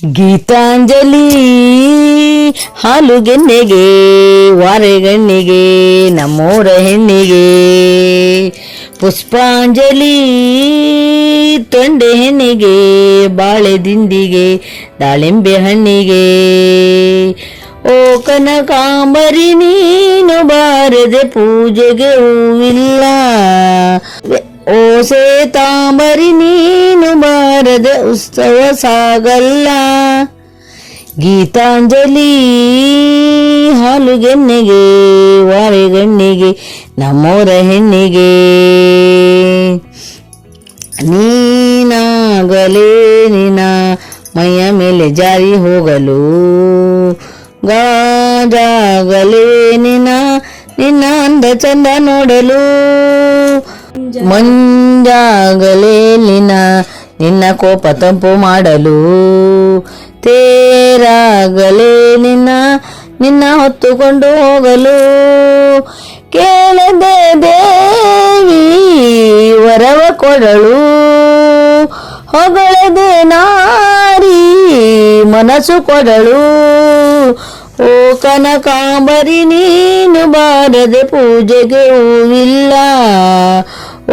ಗೀತಾಂಜಲಿ ಹಾಲುಗೆನ್ನೆಗೆ ವಾರೆಗಣ್ಣಿಗೆ ನಮ್ಮೂರ ಹೆಣ್ಣಿಗೆ ಪುಷ್ಪಾಂಜಲಿ ತೊಂಡೆ ಹೆಣ್ಣಿಗೆ ಬಾಳೆ ದಿಂಡಿಗೆ ದಾಳಿಂಬೆ ಹಣ್ಣಿಗೆ ಓ ಕನಕಾಂಬರಿ ನೀನು ಬಾರದೆ ಪೂಜೆಗೆ ಹೂವಿಲ್ಲ ಓ ಸೇತಾಂಬರಿ ನೀನು ಬಾರದೆ ಉತ್ಸವ ಸಾಗಲ್ಲ ಗೀತಾಂಜಲಿ ಹಾಲುಗೆನ್ನೆಗೆ ವಾರೆಗಣ್ಣಿಗೆ ನಮ್ಮೂರ ಹೆಣ್ಣಿಗೆ ನೀನಾಗಲೇ ನಿನ್ನ ಮೈಯ ಮೇಲೆ ಜಾರಿ ಹೋಗಲು ಗಾಜಾಗಲೇ ನಿನ್ನ ಅಂದ ಚಂದ ನೋಡಲು ಮಂಜಾಗಲೇ ನಿನ್ನ ಕೋಪ ತಂಪು ಮಾಡಲು ತೇರಾಗಲೇ ನಿನ್ನ ಹೊತ್ತುಕೊಂಡು ಹೋಗಲು ಕೇಳದೆ ದೇವಿ ವರವ ಕೊಡಳು ಹೊಗಳದೆ ನಾರಿ ಮನಸ್ಸು ಕೊಡಳು ಓ ಕನಕಾಂಬರಿ ನೀನು ಬಾರದೆ ಪೂಜೆಗೆ ಹೂವಿಲ್ಲ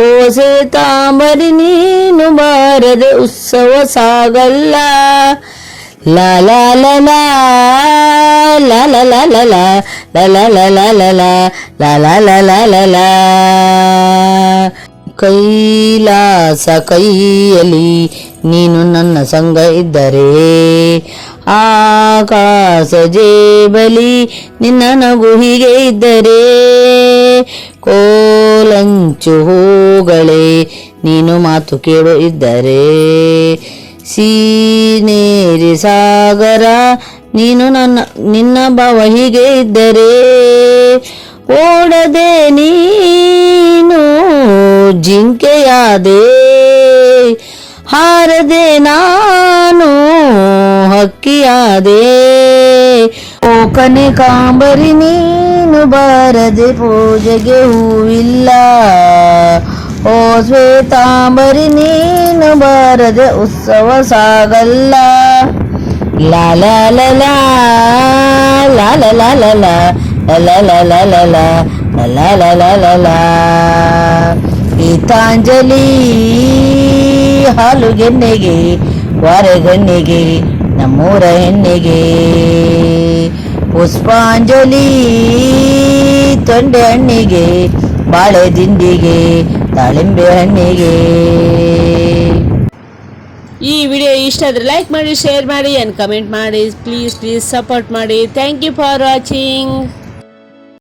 ಓ ಸೇತಾಂಬರಿ ನೀನು ಬಾರದೆ ಉತ್ಸವ ಸಾಗಲ್ಲ ಲಾ ಲಾ ಲಾ ಲಾ ಲಾ ಲಾ ಲಾ ಲಾ ಲಾ ಲಾ ಲಾ ಲಾ ಲಾ ಲಾ ಲಾ ಲಾ ಲಾ ಲಾ ಲಾ ಕೈಲಾಸ ಕೈಯಲ್ಲಿ ನೀನು ನನ್ನ ಸಂಗ ಇದ್ದರೆ ಆಕಾಶ ಜೇಬಲಿ ನಿನ್ನ ನಗು ಹೀಗೆ ಇದ್ದರೆ ಕೋಲಂಚು ಹೂಗಳೇ ನೀನು ಮಾತು ಕೇಳು ಇದ್ದರೆ ಸೀನೇರಿ ಸಾಗರ ನೀನು ನಿನ್ನ ಭಾವ ಹೀಗೆ ಇದ್ದರೆ ಓಡದೆ ನೀನು ಜಿಂಕೆಯಾದೆ ಹಾರದೆ ನಾನು ಹಕ್ಕಿಯಾದೆ ಓ ಕನಕಾಂಬರಿ ನೀನು ಬಾರದೆ ಪೂಜೆಗೆ ಹೂವಿಲ್ಲ ಓ ಶ್ವೇತಾಂಬರಿ ನೀನು ಬಾರದೆ ಉತ್ಸವ ಸಾಗಲ್ಲ ಲಾ ಲಾ ಲಾ ಲಾ ಲಾ ಲಾ ಲಾ ಲಾ ಲಾ ಲಾ ಲಾ ಲಾ ಲಾ ಲಾ ಲಾ ಲಾ ಲಾ ಲಾ ಗೀತಾಂಜಲಿ ಹಾಲುಗೆನ್ನೆಗೆ ವಾರೆಗಣ್ಣಿಗೆ ನಮ್ಮೂರ ಹೆಣ್ಣಿಗೆ ಪುಷ್ಪಾಂಜಲಿ ತೊಂಡೆ ಹಣ್ಣಿಗೆ ಬಾಳೆ ದಿಂಡಿಗೆ ದಾಳಿಂಬೆ ಹಣ್ಣಿಗೆ. ಈ ವಿಡಿಯೋ ಇಷ್ಟ ಆದರೆ ಲೈಕ್ ಮಾಡಿ, ಶೇರ್ ಮಾಡಿ ಆ್ಯಂಡ್ ಕಮೆಂಟ್ ಮಾಡಿ. ಪ್ಲೀಸ್ ಸಪೋರ್ಟ್ ಮಾಡಿ. Thank you for watching.